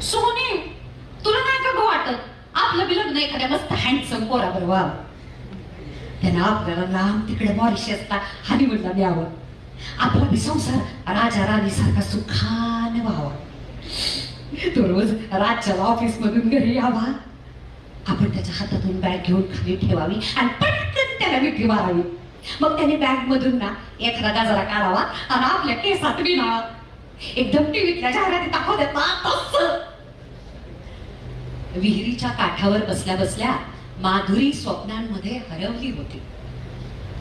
सोने, तुला नाही का ग वाटत आपलं बी लग्न एखाद्या मस्त हँडसम पोराबर व्हावं? त्यानं आपल्याला लांब तिकडे मॉरिशसला हनीमूनला द्यावं. आपला बी संसार राजा राणी सारखा सुखाने व्हावा. तो रोज रातच्या ऑफिस मधून घरी यावा. आपण त्याच्या हातातून बॅग घेऊन खाली ठेवावी आणि पटकन त्याला मिठी मारावी. मग त्याने बॅग मधून ना एखादा गजरा काढावा आणि आपल्या केसात विणावा. एकदम टीव्हीतल्या जाहिराती दाखवतात ना तसं. विहिरीच्या काठावर बसल्या बसल्या माधुरी स्वप्नांमध्ये हरवली होती.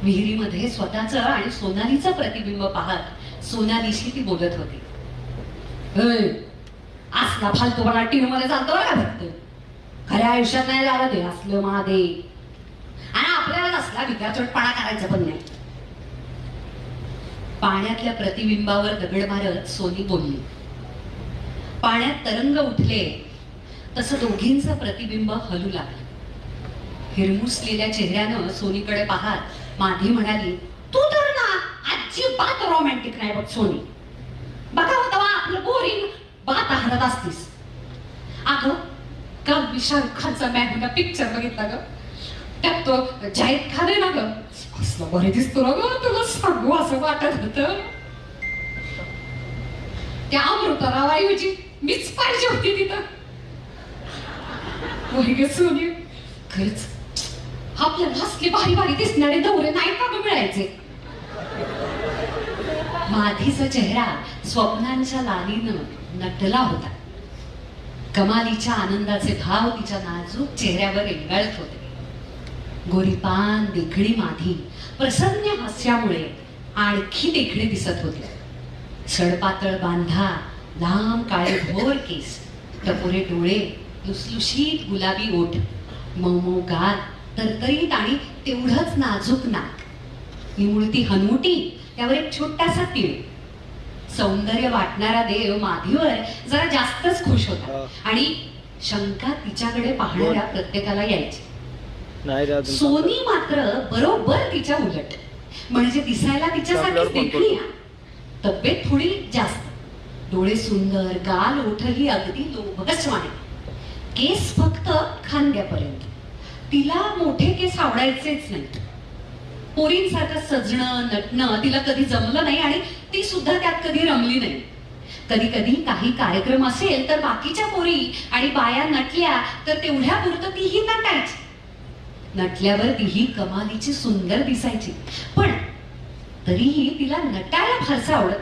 विहिरीमध्ये स्वतःचं आणि सोनालीचं प्रतिबिंब पाहत सोनालीशी ती बोलत होती. असला फालतूपणा टीव्ही मध्ये चालतो बघा फक्त. खऱ्या आयुष्यात नाही झालं ते असलं महादे. आणि आपल्याला असला विकाचटपणा करायचा पण नाही. पाण्यातल्या प्रतिबिंबावर दगड मारत सोनी बोलली. पाण्यात तरंग उठले तसं दोघींचं प्रतिबिंब हलू लागलं. हिरमुसलेल्या चेहऱ्यानं सोनीकडे पाहत माधी म्हणाली, तू तर ना अजिबात रोमॅन्टिक नाही बघ सोनी. बघा होता आपलं बोरिंग बात हरत असतीस. अगं काल मी शाहरुख खानचा मॅगुना पिक्चर बघितला ग. त्यात तो जाहीद खान आहे ना ग, असलं बरे दिसतो ना ग. तुला सांगू असं वाटत होतं त्या अमृतरावाऐवजी मीच पाहिजे होती तिथं. सोनी खरंच आपल्याला हसले भारी भारी दिसणारे दौरे नाही का मिळायचे. माधीचा चेहरा स्वप्नांच्या लालीनं नटला होता. कमालीच्या आनंदाचे भाव तिच्या नाजूक चेहऱ्यावर रेंगाळत होते. गोरीपान देखणी माधी प्रसन्न हास्यामुळे आणखी देखणे दिसत होते. सडपातळ बांधा, लांब काळे भोर केस, टपोरे डोळे, लुसलुशीत गुलाबी ओठ, मऊ गाल, तरतरीत आणि तेवढंच नाजूक नाक, निमुळती हनुटी, त्यावर एक छोटासा तीळ. सौंदर्य वाटणारा देव माधीवर जरा जास्तच खुश होता आणि शंका तिच्याकडे पाहणाऱ्या प्रत्येकाला यायची. सोनी मात्र बरोबर तिच्या उलट. म्हणजे दिसायला तिच्यासारखीच देखणी, तब्येत थोडी जास्त, डोळे सुंदर, गाल ओठही अगदी लोभसवाणे, केस फक्त खांद्यापर्यंत. तिला मोठे केस आवडायचेच नाहीत. पोरींसारखं सजणं नटणं तिला कधी जमलं नाही आणि ती सुद्धा त्यात कधी रमली नाही. कधी कधी काही कार्यक्रम असेल तर बाकीच्या पोरी आणि बाया नटल्या तर तेवढ्या पुरतं तीही नटायची. नटल्यावर तीही कमालीची सुंदर दिसायची, पण तरीही तिला नटायला फारसं आवडत